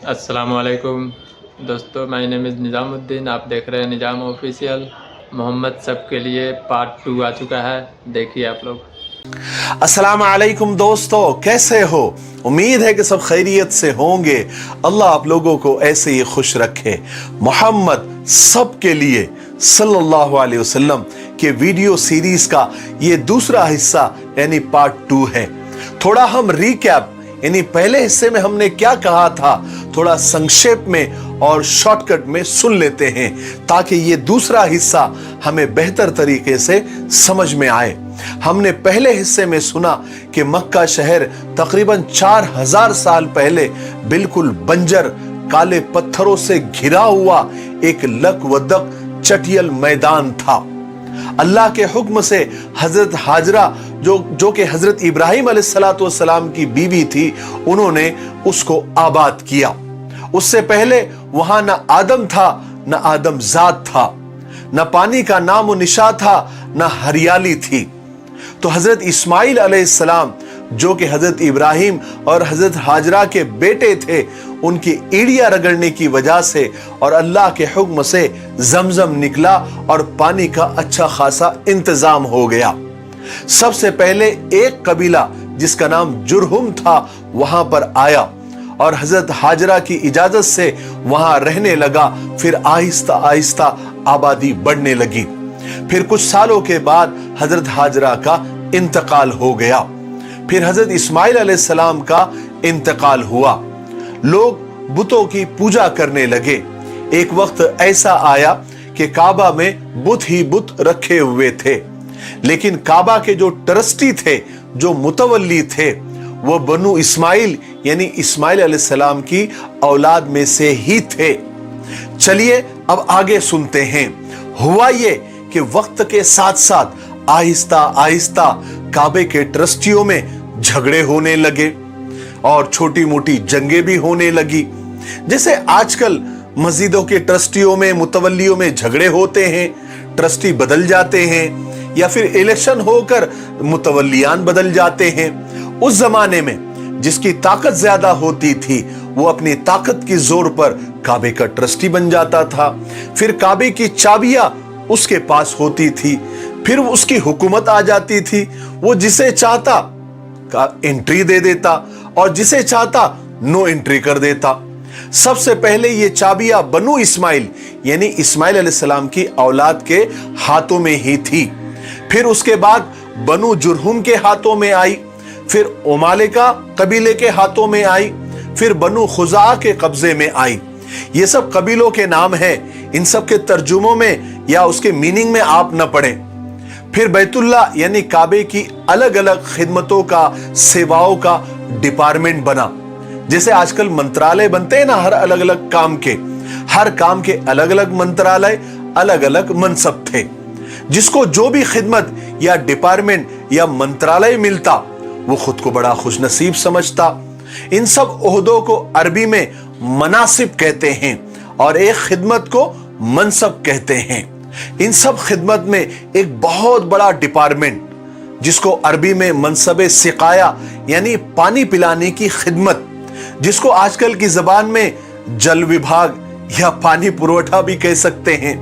अस्सलामुअलैकुम दोस्तों, my name is Nizamuddin. आप देख रहे हैं निज़ाम ऑफिशियल। मोहम्मद सब के लिए पार्ट 2 आ चुका है, देखिए आप लोग। अस्सलाम वालेकुम दोस्तों, कैसे हो? उम्मीद है कि सब खैरियत से होंगे। अल्लाह आप लोगों को ऐसे ही खुश रखे। मोहम्मद सब के लिए सल्लल्लाहु अलैहि वसल्लम के वीडियो सीरीज का ये दूसरा हिस्सा यानी पार्ट 2 है। थोड़ा हम रिकैप यानी पहले हिस्से में हमने क्या कहा था थोड़ा संक्षेप में और शॉर्टकट में सुन लेते हैं ताकि ये दूसरा हिस्सा हमें बेहतर तरीके से समझ में आए। हमने पहले हिस्से में सुना कि मक्का शहर तकरीबन 4000 साल पहले बिल्कुल बंजर काले पत्थरों से घिरा हुआ एक लकवदक चटियल मैदान था। अल्लाह के हुक्म से हजरत हाजरा जो कि हजरत इब्राहिम अलैहिस्सलाम की बीवी थी, उन्होंने उसको आबाद किया। उससे पहले वहां न आदम था, न आदम जात था, न पानी का नामो निशा था, न हरियाली थी। तो हजरत इस्माइल अलैहिस्सलाम जो कि हजरत इब्राहिम और हजरत हाजरा के बेटे थे, उनकी एड़ियां रगड़ने की वजह से और अल्लाह के हुक्म से जमजम निकला और पानी का अच्छा खासा इंतजाम हो गया। सबसे पहले एक कबीला जिसका नाम जुरहुम था वहां पर आया और हजरत हाजरा की इजाजत से वहां रहने लगा। फिर आहिस्ता आहिस्ता आबादी बढ़ने लगी। फिर कुछ सालों के बाद हजरत हाजरा का इंतकाल हो गया। फिर हजरत इस्माइल अलैहिस्सलाम का इंतकाल हुआ। लोग बुतों की पूजा करने लगे। एक वक्त ऐसा आया कि काबा में बुत ही बुत रखे हुए थे, लेकिन काबा के जो ट्रस्टी थे, जो मुतवल्ली थे, वो बनु इस्माइल यानी इस्माइल अलैहिस्सलाम की औलाद में से ही थे। चलिए अब आगे सुनते हैं। हुआ ये कि वक्त के साथ साथ आहिस्ता आहिस्ता काबे के ट्रस्टियों में झगड़े होने लगे और छोटी मोटी जंगें भी होने लगी। जैसे आजकल मस्जिदों के ट्रस्टियों में, मुतवल्लियों में झगड़े होते हैं, ट्रस्टी बदल जाते हैं या फिर इलेक्शन होकर मुतवल्लियान बदल जाते हैं। उस जमाने में जिसकी ताकत ज्यादा होती थी वो अपनी ताकत की जोर पर काबे का ट्रस्टी बन जाता था। फिर काबे की चाबियां उसके पास होती थी, फिर उसकी हुकूमत आ जाती थी। वो जिसे चाहता का एंट्री दे देता और जिसे चाहता नो एंट्री कर देता। सबसे पहले ये चाबियां बनु इस्माइल यानी इस्माइल अलैहिस्सलाम की औलाद के हाथों में ही थी। फिर उसके बाद बनु जुरहुम के हाथों में आई, फिर उमालिका कबीले के हाथों में आई, फिर बनु खुजा के कब्जे में आई। ये सब कबीलों के नाम हैं। इन सब के तर्जुमों में या उसके मीनिंग में आप न पढ़ें। फिर बैतुल्ला यानी काबे की अलग अलग खिदमतों का, सेवाओं का डिपार्टमेंट बना। जैसे आजकल मंत्रालय बनते हैं ना, हर अलग अलग काम के, हर काम के अलग अलग मंत्रालय, अलग अलग मनसब थे। जिसको जो भी खिदमत या डिपार्टमेंट या मंत्रालय मिलता वो खुद को बड़ा खुशनसीब समझता। इन सब ओहदों को अरबी में मनासिब कहते हैं और एक खिदमत को मनसब कहते हैं। इन सब खिदमत में एक बहुत बड़ा डिपार्टमेंट जिसको अरबी में मनसबे सिकाया यानी पानी पिलाने की खिदमत, जिसको आजकल की जबान में जल विभाग या पानी पुरवठा भी कह सकते हैं,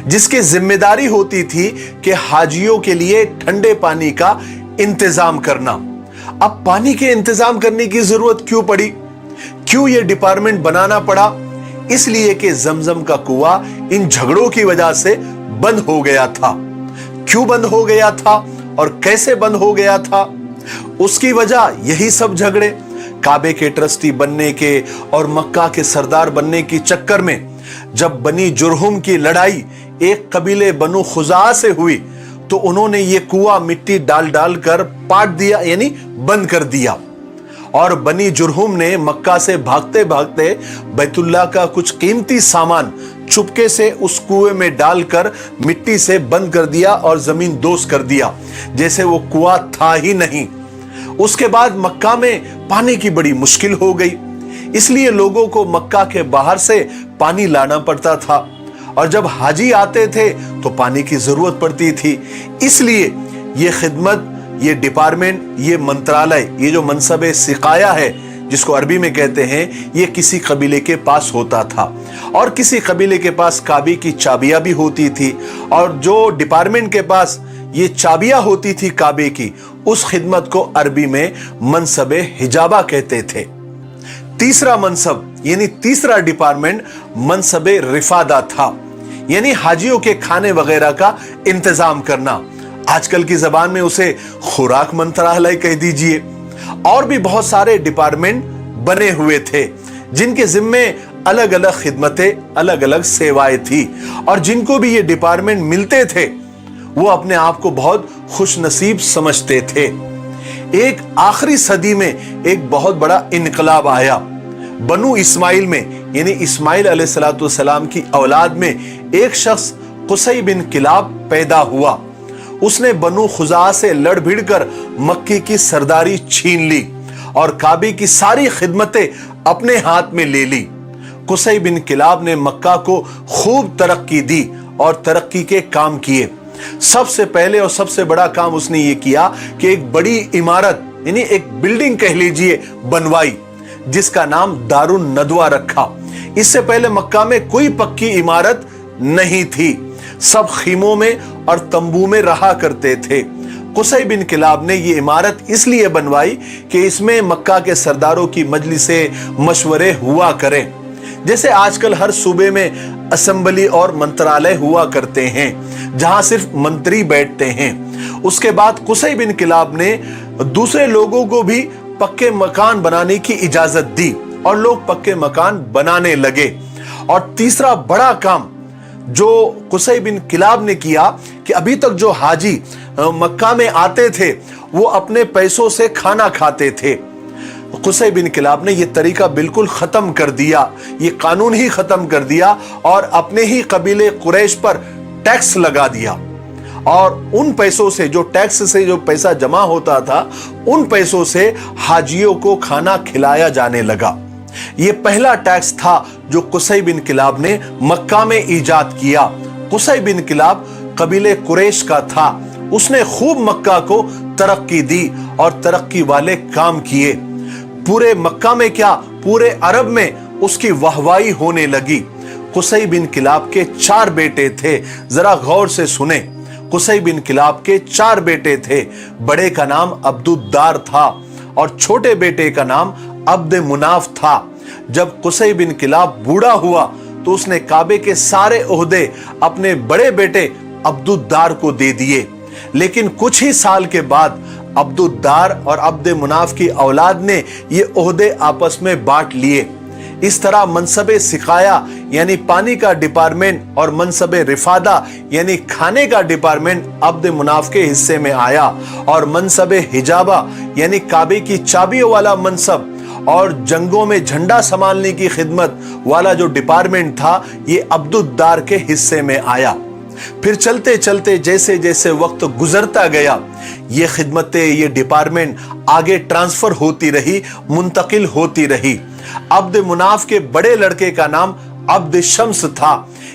जिसकी जिम्मेदारी होती थी कि हाजियों के लिए ठंडे पानी का इंतजाम करना। अब पानी के इंतजाम करने की जरूरत क्यों पड़ी, क्यों यह डिपार्टमेंट बनाना पड़ा? इसलिए कि जमजम का कुआं इन झगड़ों की वजह से बंद हो गया था। क्यों बंद हो गया था और कैसे बंद हो गया था? उसकी वजह यही सब झगड़े, काबे के ट्रस्टी बनने के और मक्का के सरदार बनने की चक्कर में जब बनी जुरहुम की लड़ाई एक कबीले बनु खुजा से हुई तो उन्होंने ये कुआं मिट्टी डाल डाल कर पाट दिया यानी बंद कर दिया। और बनी जुरहुम ने मक्का से भागते भागते बैतुल्ला का कुछ कीमती सामान चुपके से उस कुएं में डालकर मिट्टी से बंद कर दिया और जमीन दोस्त कर दिया, जैसे वो कुआं था ही नहीं। उसके बाद मक्का में पानी की बड़ी मुश्किल हो गई, इसलिए लोगों को मक्का के बाहर से पानी लाना पड़ता था और जब हाजी आते थे तो पानी की जरूरत पड़ती थी। इसलिए ये खिदमत, ये डिपार्टमेंट, ये मंत्रालय, ये जो मनसबे सिकाया है जिसको अरबी में कहते हैं, ये किसी कबीले के पास होता था और किसी कबीले के पास काबे की चाबियां भी होती थी, और जो डिपार्टमेंट के पास ये चाबियां होती थी काबे की, उस खिदमत को अरबी में मनसबे हिजाबा कहते थे। तीसरा मनसब यानी तीसरा डिपार्टमेंट मनसबे रिफादा था, यानी हाजियों के खाने वगैरह का इंतजाम करना। आजकल की जबान में उसे खुराक मंत्रालय कह दीजिए। और भी बहुत सारे डिपार्टमेंट बने हुए थे जिनके जिम्मे अलग अलग खिदमतें, अलग अलग सेवाएं थी, और जिनको भी ये डिपार्टमेंट मिलते थे वो अपने आप को बहुत खुशनसीब समझते थे। एक आखिरी सदी में एक बहुत बड़ा इनकलाब आया। बनु इस्माइल में, यानी इस्माइल अलैहिस्सलाम की औलाद में एक शख्स कुसै बिन किलाब पैदा हुआ। उसने बनु खुजा से लड़ भिड़ कर मक्के की सरदारी छीन ली और काबे की सारी खिदमतें अपने हाथ में ले ली। कुसै बिन किलाब ने मक्का को खूब तरक्की दी और तरक्की के काम किए। सबसे पहले और सबसे बड़ा काम उसने ये किया कि एक बड़ी इमारत, यानी एक बिल्डिंग कह लीजिए, बनवाई, जिसका नाम दारुन नदवा रखा। इससे पहले मक्का में कोई पक्की इमारत नहीं थी, सब खीमों में और तंबू में रहा करते थे। कुसै बिन किलाब ने ये इमारत इसलिए बनवाई कि इसमें मक्का के सरदारों की मजलिसें, मशवरे हुआ करें, जैसे आजकल हर सूबे में असेंबली और मंत्रालय हुआ करते हैं, जहां सिर्फ मंत्री बैठते हैं। उसके बाद कुसै बिन किलाब ने दूसरे लोगों को भी पक्के मकान बनाने की इजाजत दी और लोग पक्के मकान बनाने लगे। और तीसरा बड़ा काम जो कुसै बिन किलाब ने किया कि अभी तक जो हाजी मक्का में आते थे वो अपने पैसों से खाना खाते थे। कुसै बिन किलाब ने यह तरीका बिल्कुल खत्म कर दिया, ये कानून ही खत्म कर दिया और अपने ही कबीले कुरैश पर टैक्स लगा दिया। और उन पैसों से, जो टैक्स से जो पैसा जमा होता था, उन पैसों से हाजियों को खाना खिलाया जाने लगा। यह पहला टैक्स था जो कुसै बिन किलाब ने मक्का में इजाद किया। कुसै बिन किलाब कबीले कुरैश का था। उसने खूब मक्का को तरक्की दी और तरक्की वाले काम किए। पूरे मक्का में क्या, पूरे अरब में उसकी वाहवाही होने लगी। कुसै बिन किलाब के 4 बेटे थे, जरा गौर से सुने। कुसै बिन किलाब के 4 बेटे थे। बड़े का नाम अब्दुद्दार था और छोटे बेटे का नाम अब्द मुनाफ था। जब कुसै बिन किलाब बूढ़ा हुआ तो उसने काबे के सारे ओहदे अपने बड़े बेटे अब्दुद्दार को दे दिए। लेकिन कुछ ही साल के बाद अब्दुद्दार और अब्द मुनाफ की औलाद ने ये ओहदे आपस में बांट लिए। इस तरह मनसबे सिकाया यानी पानी का डिपार्टमेंट और मनसबे रिफादा यानी खाने का डिपार्टमेंट अब्द मुनाफ के हिस्से में आया, और मनसबे हिजाबा यानी काबे की चाबियों वाला मनसब और जंगों में झंडा संभालने की खिदमत वाला जो डिपार्टमेंट था, ये अब्दुद्दार के हिस्से में आया। फिर चलते चलते जैसे जैसे वक्त गुजरता गया, ये खिदमतें, ये डिपार्टमेंट आगे ट्रांसफर होती रही, मुंतकिल होती रही। अब्द मुनाफ के बड़े लड़के का नाम अब्द शम्स था।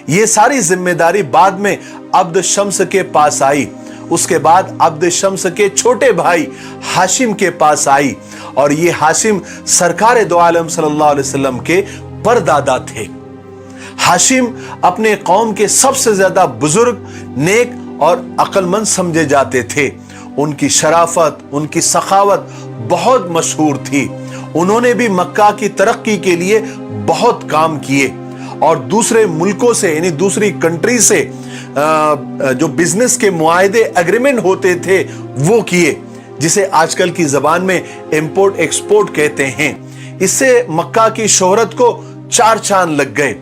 ये सारी जिम्मेदारी बाद में अब्द शम्स के पास आई। उसके बाद अब्द शम्स के छोटे भाई हाशिम के पास आई, और ये हाशिम सरकार दो आलम सल्लल्लाहु अलैहि वसल्लम के परदादा थे। हाशिम अपने कौम के सबसे ज्यादा बुजुर्ग, नेक और अक्लमंद समझे जाते थे। उनकी शराफत, उनकी सखावत बहुत मशहूर थी। उन्होंने भी मक्का की तरक्की के लिए बहुत काम किए और दूसरे मुल्कों से यानी दूसरी कंट्री से जो बिजनेस के मुआहदे, एग्रीमेंट होते थे वो किए, जिसे आजकल की जबान में इंपोर्ट एक्सपोर्ट कहते हैं। इससे मक्का की शोहरत को 4 चांद लग गए।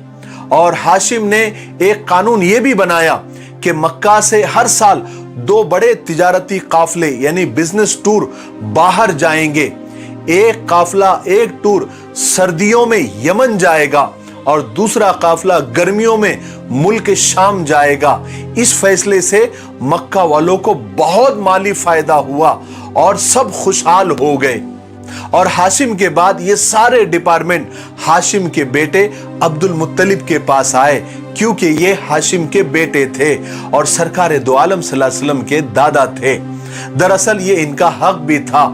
और हाशिम ने एक कानून यह भी बनाया कि मक्का से हर साल 2 बड़े तिजारती काफले यानी बिजनेस टूर बाहर जाएंगे। एक काफला, एक टूर सर्दियों में यमन जाएगा और दूसरा काफला गर्मियों में मुल्क शाम जाएगा। इस फैसले से मक्का वालों को बहुत माली फायदा हुआ और सब खुशहाल हो गए। और हाशिम के बाद ये सारे डिपार्टमेंट हाशिम के बेटे अब्दुल मुत्तलिब के पास आए, क्योंकि ये हाशिम के बेटे थे और सरकार दो आलम सल्लल्लाहु अलैहि वसल्लम के दादा थे। दरअसल ये इनका हक भी था।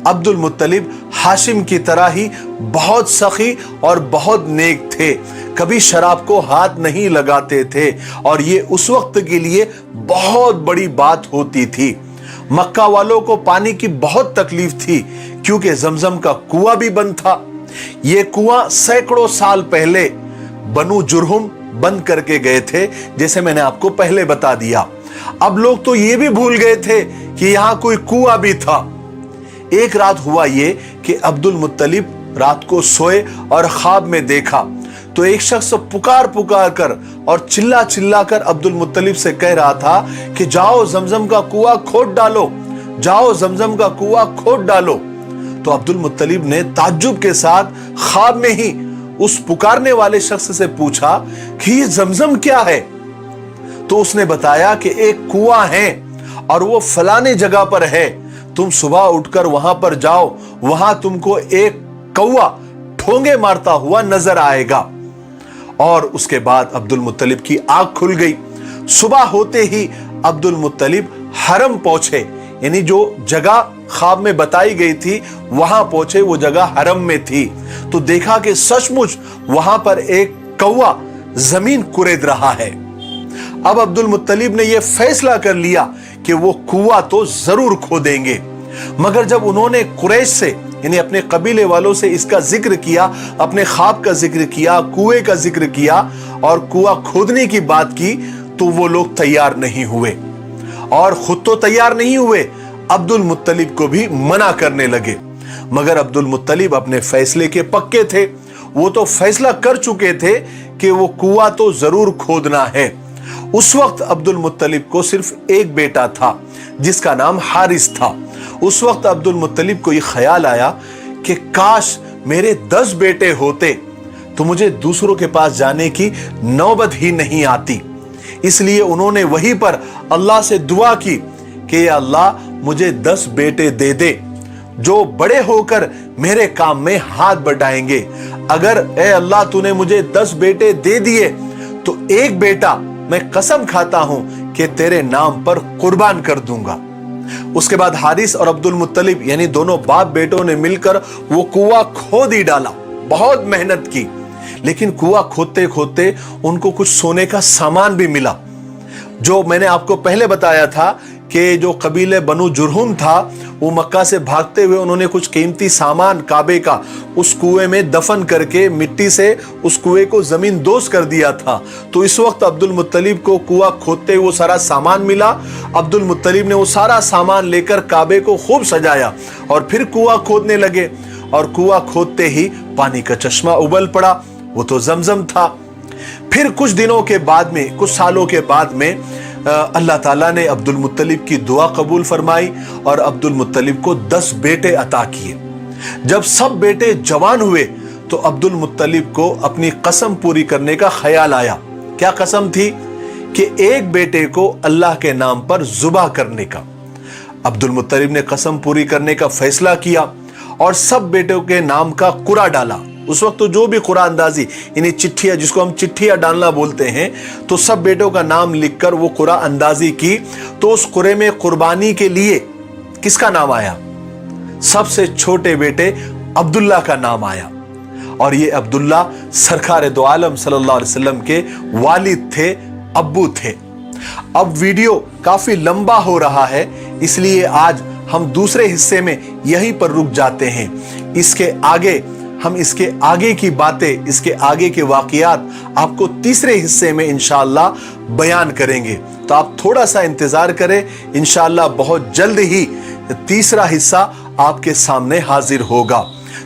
अब्दुल मुत्तलिब हाशिम की तरह ही बहुत सखी और बहुत नेक थे, कभी शराब को हाथ नहीं लगाते थे और ये उस वक्त के लिए बहुत बड़ी बात होती थी। मक्का वालों को पानी की बहुत तकलीफ थी क्योंकि जमजम का कुआं भी बंद था। ये कुआं सैकड़ों साल पहले बनु जुरहुम बंद करके गए थे, जैसे मैंने आपको पहले बता दिया। अब लोग तो ये भी भूल गए थे कि यहां कोई कुआं भी था। एक रात हुआ ये कि अब्दुल मुत्तलिब रात को सोए और ख्वाब में देखा तो एक शख्स पुकार पुकार कर और चिल्ला चिल्ला कर अब्दुल मुत्तलिब से कह रहा था कि जाओ जमजम का कुआं खोद डालो, जाओ जमजम का कुआं खोद डालो। तो अब्दुल मुत्तलिब ने ताज्जुब के साथ ख्वाब में ही उस पुकारने वाले शख्स से पूछा कि ये जमजम क्या है। तो उसने बताया कि एक कुआं है और वो फलाने जगह पर है, तुम सुबह उठकर वहां पर जाओ, वहां तुमको एक कौवा ठोंगे मारता हुआ नजर आएगा। और उसके बाद अब्दुल मुत्तलिब की आंख खुल गई। सुबह होते ही अब्दुल मुत्तलिब हरम पहुंचे, यानी जो जगह ख्वाब में बताई गई थी वहां पहुंचे, वो जगह हरम में थी। तो देखा कि सचमुच वहां पर एक कौवा जमीन कुरेद रहा है। अब अब्दुल मुत्तलिब ने यह फैसला कर लिया कि वो कुआं तो जरूर खोदेंगे। मगर जब उन्होंने कुरैश से यानी अपने कबीले वालों से इसका जिक्र किया, अपने ख्वाब का जिक्र किया, कुएं का जिक्र किया और कुआं खोदने की बात की, तो वो लोग तैयार नहीं हुए। और खुद तो तैयार नहीं हुए, अब्दुल मुत्तलिब को भी मना करने लगे। मगर अब्दुल मुत्तलिब अपने फैसले के पक्के थे। वो तो फैसला कर चुके थे कि वो कुआं तो जरूर खोदना है। उस वक्त अब्दुल मुत्तलिब को सिर्फ एक बेटा था जिसका नाम हारिस था। उस वक्त अब्दुल मुत्तलिब को यह ख्याल आया कि काश मेरे 10 बेटे होते तो मुझे दूसरों के पास जाने की नौबत ही नहीं आती। इसलिए उन्होंने वहीं पर अल्लाह से दुआ की कि अल्लाह मुझे 10 बेटे दे दे जो बड़े होकर मेरे काम में हाथ बटाएंगे। अगर ए अल्लाह तूने मुझे 10 बेटे दे दिए तो एक बेटा मैं कसम खाता हूं कि तेरे नाम पर कुर्बान कर दूंगा। उसके बाद हारिस और अब्दुल मुत्तलिब यानी दोनों बाप बेटों ने मिलकर वो कुआं खोद ही डाला। बहुत मेहनत की, लेकिन कुआं खोदते खोदते उनको कुछ सोने का सामान भी मिला। जो मैंने आपको पहले बताया था कि जो कबीले बनु जुरहुम था, वो मक्का से भागते हुए उन्होंने कुछ कीमती सामान काबे का उस कुएं में दफन करके मिट्टी से उस कुएं को जमीन दोज कर दिया था। तो इस वक्त अब्दुल मुत्तलिब को कुआं खोदते वो सारा सामान मिला। अब्दुल मुत्तलिब ने वो सारा सामान लेकर काबे को खूब सजाया और फिर कुआं खोदने लगे। और कुआं खोदते ही पानी का चश्मा उबल पड़ा, वो तो जमजम था। फिर कुछ दिनों के बाद में, कुछ सालों के बाद में अल्लाह ताला ने अब्दुल मुत्तलिब की दुआ कबूल फरमाई और अब्दुल मुत्तलिब को 10 बेटे अता किए। जब सब बेटे जवान हुए तो अब्दुल मुत्तलिब को अपनी कसम पूरी करने का ख्याल आया। क्या कसम थी? कि एक बेटे को अल्लाह के नाम पर ज़ुबह करने का। अब्दुल मुत्तलिब ने कसम पूरी करने का फैसला किया और सब बेटों के नाम का कुरा डाला। उस वक्त तो जो भी कुरा अंदाजी यानी चिट्ठियां, जिसको हम चिट्ठियां डालना बोलते हैं, तो सब बेटों का नाम लिखकर वो कुरा अंदाजी की। तो उस कुरे में कुर्बानी के लिए किसका नाम आया? सबसे छोटे बेटे अब्दुल्ला का नाम आया। और ये अब्दुल्ला सरकार दो आलम सल्लल्लाहु अलैहि वसल्लम के वालिद थे, अब्बू थे। अब वीडियो काफी लंबा हो रहा है, इसलिए आज हम दूसरे हिस्से में यहीं पर रुक जाते हैं। इसके आगे हम इसके आगे की बातें, इसके आगे के वाकयात आपको तीसरे हिस्से में इंशाअल्लाह बयान करेंगे। तो आप थोड़ा सा इंतजार करें, इंशाअल्लाह बहुत जल्द ही तीसरा हिस्सा आपके सामने हाजिर होगा।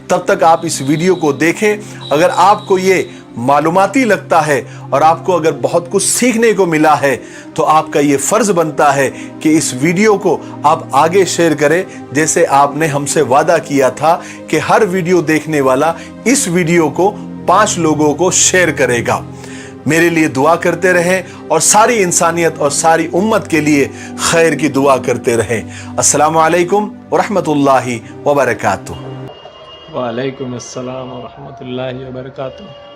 तब तक आप इस वीडियो को देखें। अगर आपको ये मालूमाती लगता है और आपको अगर बहुत कुछ सीखने को मिला है तो आपका ये फर्ज बनता है कि इस वीडियो को आप आगे शेयर करें, जैसे आपने हमसे वादा किया था कि हर वीडियो देखने वाला इस वीडियो को 5 लोगों को शेयर करेगा। मेरे लिए दुआ करते रहें और सारी इंसानियत और सारी उम्मत के लिए खैर की दुआ करते रहें। अस्सलामु अलैकुम व रहमतुल्लाहि व बरकातुहू। वालेकुम अस्सलाम व रहमतुल्लाहि व बरकातुहू।